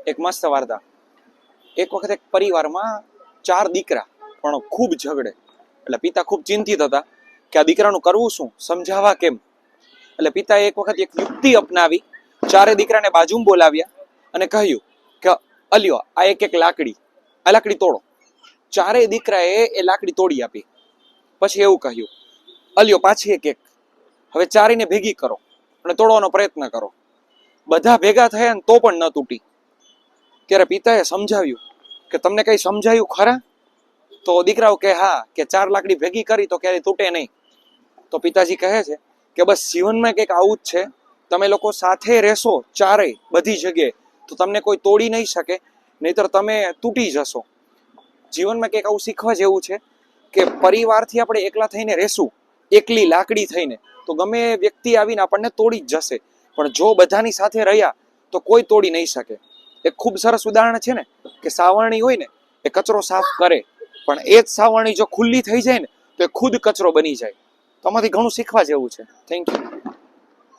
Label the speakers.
Speaker 1: એક મસ્ત વાર્તા. એક વખત એક પરિવારમાં 4 દીકરા પણ ખૂબ ઝઘડે. એટલે પિતા ખૂબ ચિંતિત હતા કે આ દીકરાનું કરવું શું, સમજાવવા કેમ. એટલે પિતાએ એક વખત એક યુક્તિ અપનાવી. 4 દીકરાને બાજુમાં બોલાવ્યા અને કહ્યું કે અલ્યો આ એક લાકડી, આ લાકડી તોડો. 4 દીકરાએ એ લાકડી તોડી આપી. પછી એવું કહ્યું, અલ્યો પાછી એક. હવે 4ને ભેગી કરો અને તોડવાનો પ્રયત્ન કરો. બધા ભેગા થયા ને તો પણ ન તૂટી. ત્યારે પિતાએ સમજાવ્યું કે તમને કઈ સમજાયું ખરા? તો દીકરાઓ કે હા, કે 4 લાકડી ભેગી કરી તો ક્યારેય તૂટે નહીં. તો પિતાજી કહે છે કે બસ જીવનમાં કંઈક આવું જ છે. તમે લોકો સાથે રહેશો 4 બધી જગ્યાએ તો તમને કોઈ તોડી નહીં શકે, નહીતર તમે તૂટી જશો. જીવનમાં કંઈક આવું શીખવા જેવું છે કે પરિવારથી આપણે એકલા થઈને રહેશું, એકલી લાકડી થઈને, તો ગમે વ્યક્તિ આવીને આપણને તોડી જ જશે. પણ જો બધાની સાથે રહ્યા તો કોઈ તોડી નહીં શકે. એક ખૂબ સરસ ઉદાહરણ છે ને કે સાવરણી હોય ને એ કચરો સાફ કરે, પણ એ જ સાવરણી જો ખુલ્લી થઈ જાય ને તો એ ખુદ કચરો બની જાય. તો આમાંથી ઘણું શીખવા જેવું છે. Thank you.